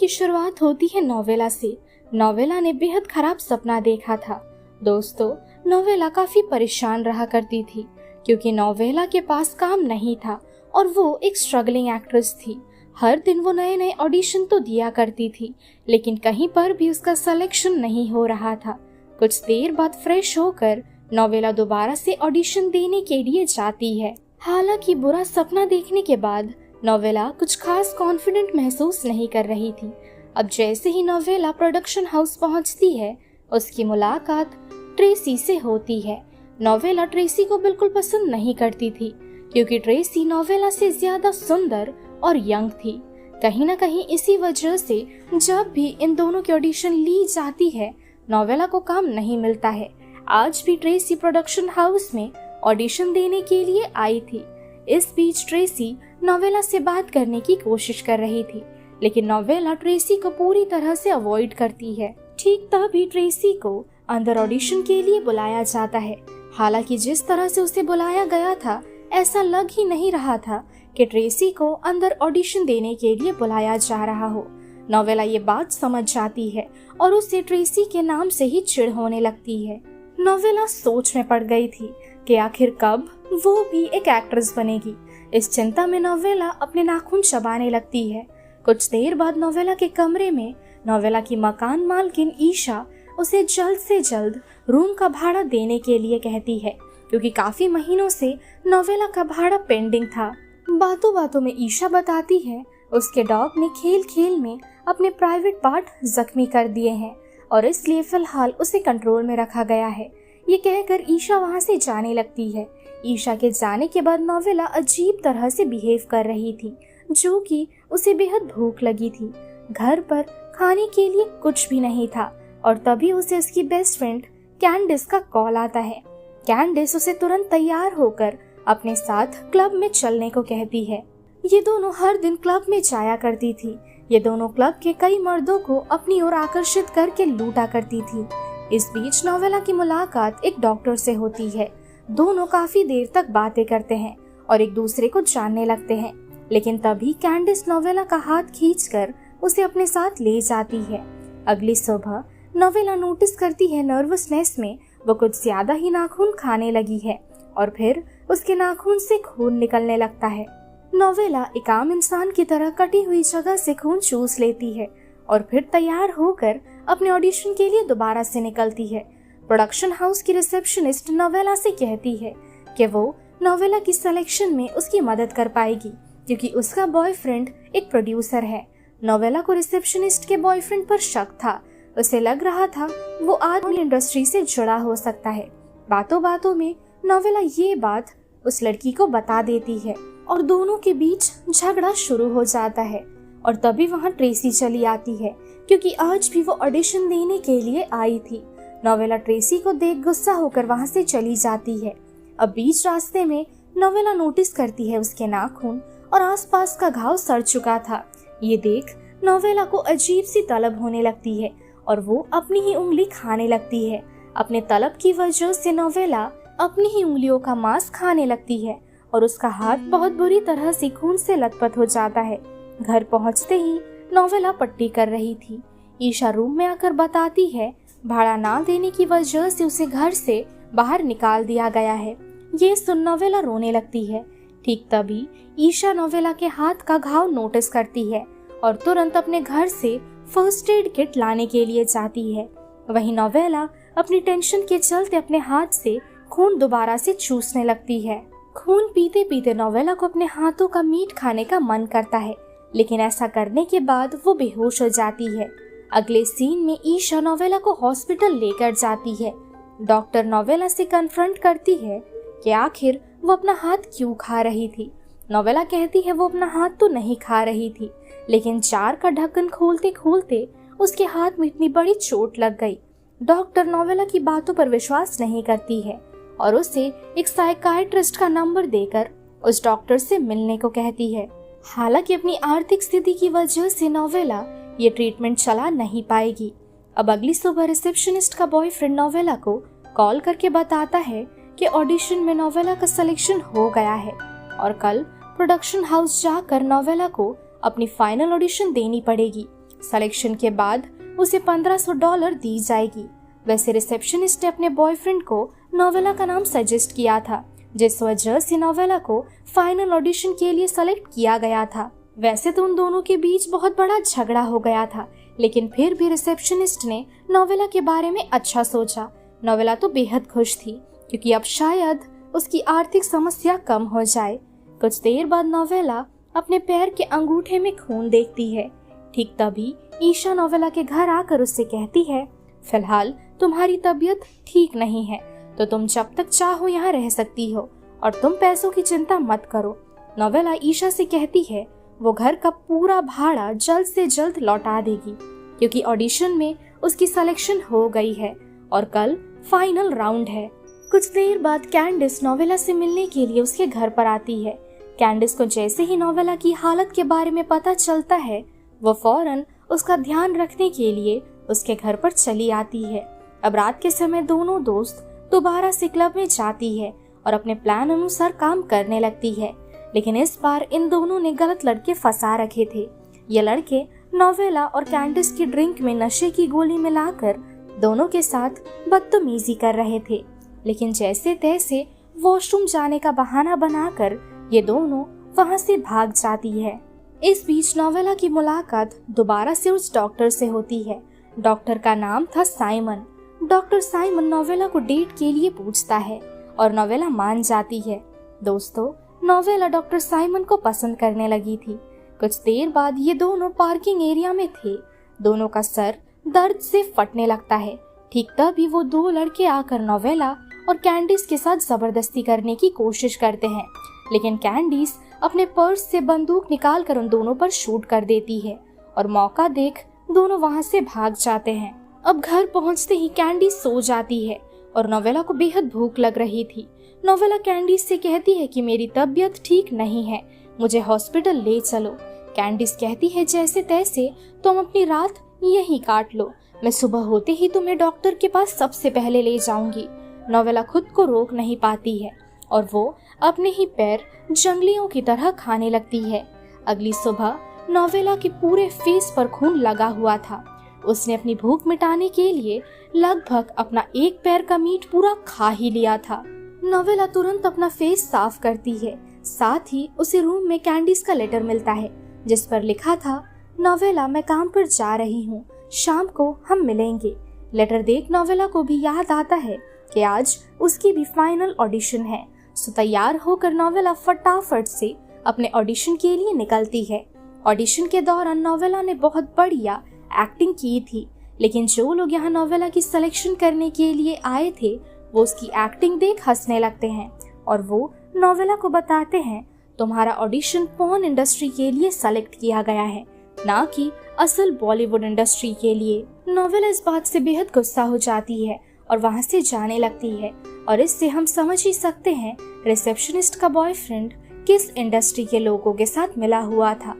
की शुरुआत होती है नोवेला से। नोवेला ने बेहद खराब सपना देखा था। दोस्तों, नोवेला काफी परेशान रहा करती थी क्योंकि नोवेला के पास काम नहीं था और वो एक स्ट्रगलिंग एक्ट्रेस थी। हर दिन वो नए नए ऑडिशन तो दिया करती थी, लेकिन कहीं पर भी उसका सिलेक्शन नहीं हो रहा था। कुछ देर बाद फ्रेश होकर नोवेला दोबारा से ऑडिशन देने के लिए जाती है। हालांकि बुरा सपना देखने के बाद नोवेला कुछ खास कॉन्फिडेंट महसूस नहीं कर रही थी। अब जैसे ही नोवेला प्रोडक्शन हाउस पहुंचती है, उसकी मुलाकात ट्रेसी से होती है। नोवेला ट्रेसी को बिल्कुल पसंद नहीं करती थी क्योंकि ट्रेसी नोवेला से ज्यादा सुंदर और यंग थी। कहीं न कहीं इसी वजह से जब भी इन दोनों की ऑडिशन ली जाती है, नोवेला को काम नहीं मिलता है। आज भी ट्रेसी प्रोडक्शन हाउस में ऑडिशन देने के लिए आई थी। इस बीच ट्रेसी नोवेला से बात करने की कोशिश कर रही थी, लेकिन नोवेला ट्रेसी को पूरी तरह से अवॉइड करती है। ठीक तभी ट्रेसी को अंदर ऑडिशन के लिए बुलाया जाता है। हालांकि जिस तरह से उसे बुलाया गया था, ऐसा लग ही नहीं रहा था कि ट्रेसी को अंदर ऑडिशन देने के लिए बुलाया जा रहा हो। नोवेला ये बात समझ जाती है और उसे ट्रेसी के नाम से ही चिढ़ होने लगती है। नोवेला सोच में पड़ गई थी कि आखिर कब वो भी एक एक्ट्रेस बनेगी। इस चिंता में नोवेला अपने नाखून चबाने लगती है। कुछ देर बाद नोवेला के कमरे में नोवेला की मकान मालकिन ईशा उसे जल्द से जल्द रूम का भाड़ा देने के लिए कहती है, क्योंकि काफी महीनों से नोवेला का भाड़ा पेंडिंग था। बातों बातों में ईशा बताती है उसके डॉग ने खेल खेल में अपने प्राइवेट पार्ट जख्मी कर दिए हैं और इसलिए फिलहाल उसे कंट्रोल में रखा गया है। ये कहकर ईशा वहाँ से जाने लगती है। ईशा के जाने के बाद नोवेला अजीब तरह से बिहेव कर रही थी, जो कि उसे बेहद भूख लगी थी। घर पर खाने के लिए कुछ भी नहीं था और तभी उसे उसकी बेस्ट फ्रेंड कैंडिस का कॉल आता है। कैंडिस उसे तुरंत तैयार होकर अपने साथ क्लब में चलने को कहती है। ये दोनों हर दिन क्लब में जाया करती थी। ये दोनों क्लब के कई मर्दों को अपनी ओर आकर्षित करके लूटा करती थी। इस बीच नोवेला की मुलाकात एक डॉक्टर से होती है। दोनों काफी देर तक बातें करते हैं और एक दूसरे को जानने लगते हैं, लेकिन तभी कैंडिस नोवेला का हाथ खींचकर उसे अपने साथ ले जाती है। अगली सुबह नोवेला नोटिस करती है नर्वसनेस में वो कुछ ज्यादा ही नाखून खाने लगी है और फिर उसके नाखून से खून निकलने लगता है। नोवेला एक आम इंसान की तरह कटी हुई जगह से खून चूस लेती है और फिर तैयार होकर अपने ऑडिशन के लिए दोबारा से निकलती है। प्रोडक्शन हाउस की रिसेप्शनिस्ट नोवेला से कहती है कि वो नोवेला की सिलेक्शन में उसकी मदद कर पाएगी क्योंकि उसका बॉयफ्रेंड एक प्रोड्यूसर है। नोवेला को रिसेप्शनिस्ट के बॉयफ्रेंड पर शक था। उसे लग रहा था वो आदमी इंडस्ट्री से जुड़ा हो सकता है। बातों बातों में नोवेला ये बात उस लड़की को बता देती है और दोनों के बीच झगड़ा शुरू हो जाता है। और तभी वहाँ ट्रेसी चली आती है क्योंकि आज भी वो ऑडिशन देने के लिए आई थी। नोवेला ट्रेसी को देख गुस्सा होकर वहाँ से चली जाती है। अब बीच रास्ते में नोवेला नोटिस करती है उसके नाखून और आसपास का घाव सड़ चुका था। ये देख नोवेला को अजीब सी तलब होने लगती है और वो अपनी ही उंगली खाने लगती है। अपने तलब की वजह से नोवेला अपनी ही उंगलियों का मांस खाने लगती है और उसका हाथ बहुत बुरी तरह से खून से लथपथ हो जाता है। घर पहुंचते ही नोवेला पट्टी कर रही थी। ईशा रूम में आकर बताती है भाड़ा ना देने की वजह से उसे घर से बाहर निकाल दिया गया है। ये सुन नोवेला रोने लगती है। ठीक तभी ईशा नोवेला के हाथ का घाव नोटिस करती है और तुरंत अपने घर से फर्स्ट एड किट लाने के लिए जाती है। वहीं नोवेला अपनी टेंशन के चलते अपने हाथ से खून दोबारा से चूसने लगती है। खून पीते पीते नोवेला को अपने हाथों का मीट खाने का मन करता है, लेकिन ऐसा करने के बाद वो बेहोश हो जाती है। अगले सीन में ईशा नोवेला को हॉस्पिटल लेकर जाती है। डॉक्टर नोवेला से कन्फ्रंट करती है कि आखिर वो अपना हाथ क्यों खा रही थी। नोवेला कहती है वो अपना हाथ तो नहीं खा रही थी, लेकिन जार का ढक्कन खोलते खोलते उसके हाथ में इतनी बड़ी चोट लग गई। डॉक्टर नोवेला की बातों पर विश्वास नहीं करती है और उसे एक साइकाइट्रिस्ट का नंबर देकर उस डॉक्टर से मिलने को कहती है। हालांकि अपनी आर्थिक स्थिति की वजह से नोवेला ये ट्रीटमेंट चला नहीं पाएगी। अब अगली सुबह रिसेप्शनिस्ट का बॉयफ्रेंड नोवेला को कॉल करके बताता है कि ऑडिशन में नोवेला का सिलेक्शन हो गया है और कल प्रोडक्शन हाउस जाकर नोवेला को अपनी फाइनल ऑडिशन देनी पड़ेगी। सिलेक्शन के बाद उसे $1500 दी जाएगी। वैसे रिसेप्शनिस्ट ने अपने बॉयफ्रेंड को नोवेला का नाम सजेस्ट किया था, जिस वजह से नोवेला को फाइनल ऑडिशन के लिए सेलेक्ट किया गया था। वैसे तो उन दोनों के बीच बहुत बड़ा झगड़ा हो गया था, लेकिन फिर भी रिसेप्शनिस्ट ने नोवेला के बारे में अच्छा सोचा। नोवेला तो बेहद खुश थी, क्योंकि अब शायद उसकी आर्थिक समस्या कम हो जाए। कुछ देर बाद नोवेला अपने पैर के अंगूठे में खून देखती है। ठीक तभी ईशा नोवेला के घर आकर उससे कहती है, फिलहाल तुम्हारी तबीयत ठीक नहीं है, तो तुम जब तक चाहो यहाँ रह सकती हो और तुम पैसों की चिंता मत करो। नोवेला ईशा से कहती है वो घर का पूरा भाड़ा जल्द से जल्द लौटा देगी, क्योंकि ऑडिशन में उसकी सिलेक्शन हो गई है और कल फाइनल राउंड है। कुछ देर बाद कैंडिस नोवेला से मिलने के लिए उसके घर पर आती है। कैंडिस को जैसे ही नोवेला की हालत के बारे में पता चलता है, वो फौरन उसका ध्यान रखने के लिए उसके घर पर चली आती है। अब रात के समय दोनों दोस्त दोबारा से क्लब में जाती है और अपने प्लान अनुसार काम करने लगती है, लेकिन इस बार इन दोनों ने गलत लड़के फंसा रखे थे। ये लड़के नोवेला और कैंडिस की ड्रिंक में नशे की गोली मिलाकर दोनों के साथ बदतमीजी कर रहे थे, लेकिन जैसे तैसे वॉशरूम जाने का बहाना बनाकर ये दोनों वहां से भाग जाती है। इस बीच नोवेला की मुलाकात दोबारा से उस डॉक्टर से होती है। डॉक्टर का नाम था साइमन। डॉक्टर साइमन नोवेला को डेट के लिए पूछता है और नोवेला मान जाती है। दोस्तों, नोवेला डॉक्टर साइमन को पसंद करने लगी थी। कुछ देर बाद ये दोनों पार्किंग एरिया में थे। दोनों का सर दर्द से फटने लगता है। ठीक तभी वो दो लड़के आकर नोवेला और कैंडिस के साथ जबरदस्ती करने की कोशिश करते हैं, लेकिन कैंडिस अपने पर्स से बंदूक निकालकर उन दोनों पर शूट कर देती है और मौका देख दोनों वहां से भाग जाते हैं। अब घर पहुंचते ही कैंडिस सो जाती है और नोवेला को बेहद भूख लग रही थी। नोवेला कैंडिस से कहती है कि मेरी तबीयत ठीक नहीं है, मुझे हॉस्पिटल ले चलो। कैंडिस कहती है जैसे तैसे तुम अपनी रात यहीं काट लो, मैं सुबह होते ही तुम्हें डॉक्टर के पास सबसे पहले ले जाऊंगी। नोवेला खुद को रोक नहीं पाती है और वो अपने ही पैर जंगलियों की तरह खाने लगती है। अगली सुबह नोवेला के पूरे फेस पर खून लगा हुआ था। उसने अपनी भूख मिटाने के लिए लगभग अपना एक पैर का मीट पूरा खा ही लिया था। नोवेला तुरंत अपना फेस साफ करती है। साथ ही उसे रूम में कैंडिस का लेटर मिलता है, जिस पर लिखा था, नोवेला मैं काम पर जा रही हूँ, शाम को हम मिलेंगे। लेटर देख नोवेला को भी याद आता है कि आज उसकी भी फाइनल ऑडिशन है। सो तैयार होकर नोवेला फटाफट से अपने ऑडिशन के लिए निकलती है। ऑडिशन के दौरान नोवेला ने बहुत बढ़िया एक्टिंग की थी, लेकिन जो लोग यहाँ नोवेला की सिलेक्शन करने के लिए आए थे वो उसकी एक्टिंग देख हंसने लगते हैं और वो नोवेला को बताते हैं तुम्हारा ऑडिशन पॉर्न इंडस्ट्री के लिए सेलेक्ट किया गया है, ना कि असल बॉलीवुड इंडस्ट्री के लिए। नोवेला इस बात से बेहद गुस्सा हो जाती है और वहाँ से जाने लगती है और इससे हम समझ ही सकते हैं रिसेप्शनिस्ट का बॉयफ्रेंड किस इंडस्ट्री के लोगों के साथ मिला हुआ था।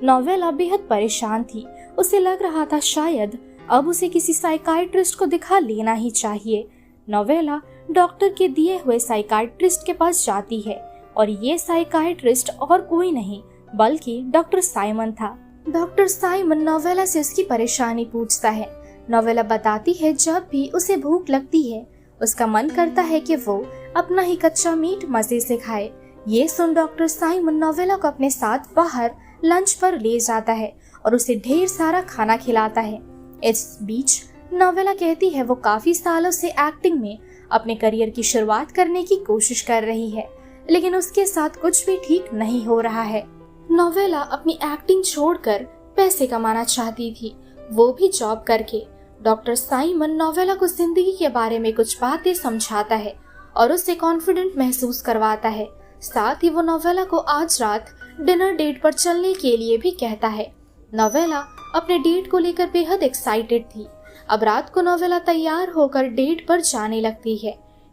नोवेला बेहद परेशान थी। उसे लग रहा था शायद अब उसे किसी साइकाइट्रिस्ट को दिखा लेना ही चाहिए। नोवेला डॉक्टर के दिए हुए साइकाइट्रिस्ट के पास जाती है और ये साइकाइट्रिस्ट और कोई नहीं बल्कि डॉक्टर साइमन था। डॉक्टर साइमन नोवेला से उसकी परेशानी पूछता है। नोवेला बताती है जब भी उसे भूख लगती है उसका मन करता है कि वो अपना ही कच्चा मीट मजे से खाए। ये सुन डॉक्टर साइमन नोवेला को अपने साथ बाहर लंच पर ले जाता है और उसे ढेर सारा खाना खिलाता है। इस बीच नोवेला कहती है वो काफी सालों से एक्टिंग में अपने करियर की शुरुआत करने की कोशिश कर रही है, लेकिन उसके साथ कुछ भी ठीक नहीं हो रहा है। नोवेला अपनी एक्टिंग छोड़कर पैसे कमाना चाहती थी, वो भी जॉब करके। डॉक्टर साइमन नोवेला को जिंदगी के बारे में कुछ बातें समझाता है और उससे कॉन्फिडेंट महसूस करवाता है। साथ ही वो नोवेला को आज रात डिनर डेट पर चलने के लिए भी कहता है। नोवेला अपने डेट को लेकर बेहद एक्साइटेड थी। अब रात को नोवेला तैयार होकर डेट पर जाने लगती है।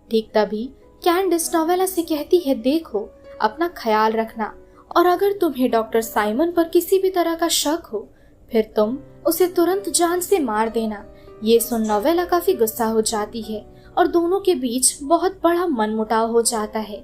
ठीक तभी कैंडिस नोवेला से कहती है देखो अपना ख्याल रखना और अगर तुम्हें डॉक्टर साइमन पर किसी भी तरह का शक हो फिर तुम उसे तुरंत जान से मार देना। ये सुन नोवेला काफी गुस्सा हो जाती है और दोनों के बीच बहुत बड़ा मनमुटाव हो जाता है।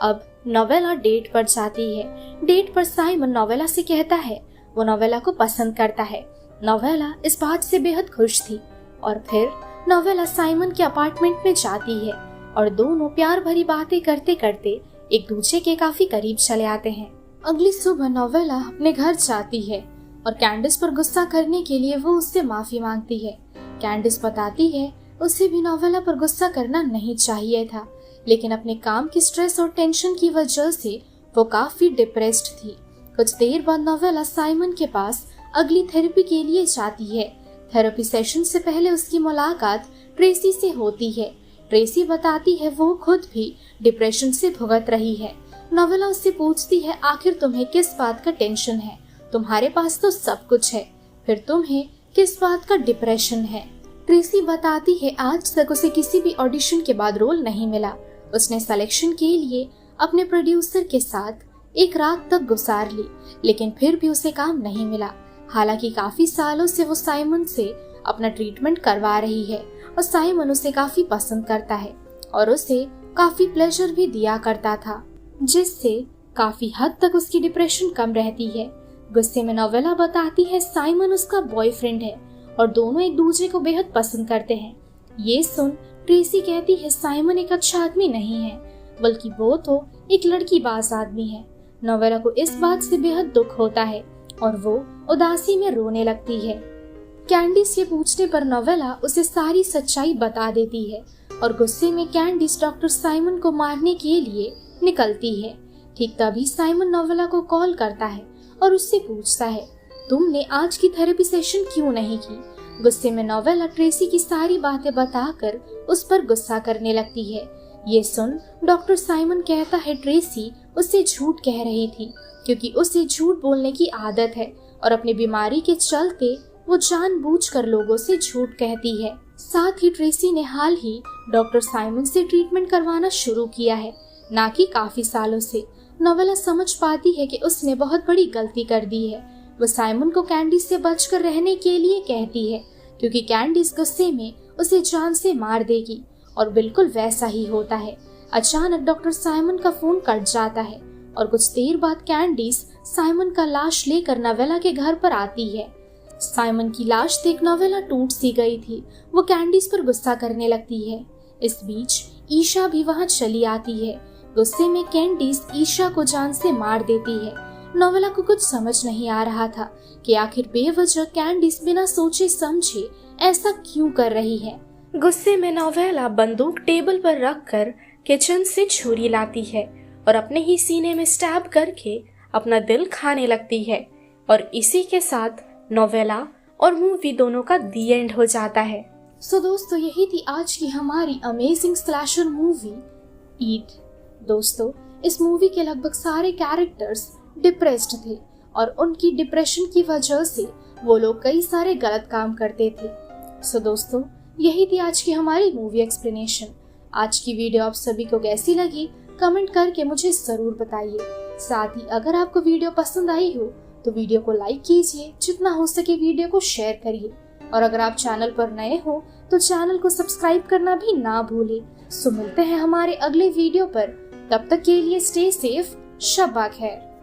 अब नोवेला डेट पर जाती है। डेट पर साइमन नोवेला से कहता है वो नोवेला को पसंद करता है। नोवेला इस बात से बेहद खुश थी और फिर नोवेला साइमन के अपार्टमेंट में जाती है और दोनों प्यार भरी बातें करते करते एक दूसरे के काफी करीब चले आते हैं। अगली सुबह नोवेला अपने घर जाती है और कैंडिस पर गुस्सा करने के लिए वो उससे माफी मांगती है। कैंडिस बताती है उसे भी नोवेला पर गुस्सा करना नहीं चाहिए था, लेकिन अपने काम की स्ट्रेस और टेंशन की वजह से वो काफी डिप्रेस्ड थी। कुछ देर बाद नोवेला साइमन के पास अगली थेरेपी के लिए जाती है। थेरेपी सेशन से पहले उसकी मुलाकात ट्रेसी से होती है। ट्रेसी बताती है वो खुद भी डिप्रेशन से भुगत रही है। नोवेला उससे पूछती है आखिर तुम्हें किस बात का टेंशन है, तुम्हारे पास तो सब कुछ है, फिर तुम्हें किस बात का डिप्रेशन है। ट्रेसी बताती है आज तक उसे किसी भी ऑडिशन के बाद रोल नहीं मिला। उसने सिलेक्शन के लिए अपने प्रोड्यूसर के साथ एक रात तक गुजार ली, लेकिन फिर भी उसे काम नहीं मिला। हालांकि काफी सालों से वो साइमन से अपना ट्रीटमेंट करवा रही है और साइमन उसे काफी पसंद करता है और उसे काफी प्लेजर भी दिया करता था, जिससे काफी हद तक उसकी डिप्रेशन कम रहती है। गुस्से में नोवेला बताती है साइमन उसका बॉयफ्रेंड है और दोनों एक दूसरे को बेहद पसंद करते हैं। ये सुन ट्रेसी कहती है साइमन एक अच्छा आदमी नहीं है, बल्कि वो तो एक लड़कीबाज आदमी है। नोवेला को इस बात से बेहद दुख होता है और वो उदासी में रोने लगती है। कैंडिस ये पूछने पर नोवेला उसे सारी सच्चाई बता देती है और गुस्से में कैंडिस डॉक्टर साइमन को मारने के लिए निकलती है। ठीक तभी साइमन नोवेला को कॉल करता है और उससे पूछता है तुमने आज की थेरेपी सेशन क्यों नहीं की। गुस्से में नोवेला ट्रेसी की सारी बातें बताकर उस पर गुस्सा करने लगती है। ये सुन डॉक्टर साइमन कहता है ट्रेसी उससे झूठ कह रही थी, क्योंकि उसे झूठ बोलने की आदत है और अपनी बीमारी के चलते वो जानबूझकर लोगों से झूठ कहती है। साथ ही ट्रेसी ने हाल ही डॉक्टर साइमन से ट्रीटमेंट करवाना शुरू किया है, ना कि काफी सालों से। नोवेला समझ पाती है कि उसने बहुत बड़ी गलती कर दी है। वो साइमन को कैंडिस से बचकर रहने के लिए कहती है, क्योंकि कैंडिस गुस्से में उसे जान से मार देगी और बिल्कुल वैसा ही होता है। अचानक डॉक्टर साइमन का फोन कट जाता है और कुछ देर बाद कैंडिस साइमन का लाश लेकर नोवेला के घर पर आती है। साइमन की लाश देख नोवेला टूट सी गई थी। वो कैंडिस पर गुस्सा करने लगती है। इस बीच ईशा भी वहाँ चली आती है। गुस्से में कैंडिस ईशा को जान से मार देती है। नोवेला को कुछ समझ नहीं आ रहा था कि आखिर बेवजह कैंडिस बिना सोचे समझे ऐसा क्यों कर रही है। गुस्से में नोवेला बंदूक टेबल पर रखकर किचन से छुरी लाती है और अपने ही सीने में स्टैब करके अपना दिल खाने लगती है और इसी के साथ नोवेला और मूवी दोनों का दी एंड हो जाता है। सो दोस्तों यही थी आज की हमारी अमेजिंग स्लैशर मूवी ईट। दोस्तों इस मूवी के लगभग सारे कैरेक्टर्स डिप्रेस्ड थे और उनकी डिप्रेशन की वजह से वो लोग कई सारे गलत काम करते थे। सो दोस्तों यही थी आज की हमारी मूवी एक्सप्लेनेशन। आज की वीडियो आप सभी को कैसी लगी कमेंट करके मुझे जरूर बताइए। साथ ही अगर आपको वीडियो पसंद आई हो तो वीडियो को लाइक कीजिए, जितना हो सके वीडियो को शेयर करिए और अगर आप चैनल पर नए हो तो चैनल को सब्सक्राइब करना भी ना भूलें। सो मिलते हैं हमारे अगले वीडियो पर, तब तक के लिए स्टे सेफ, शब्बा खैर।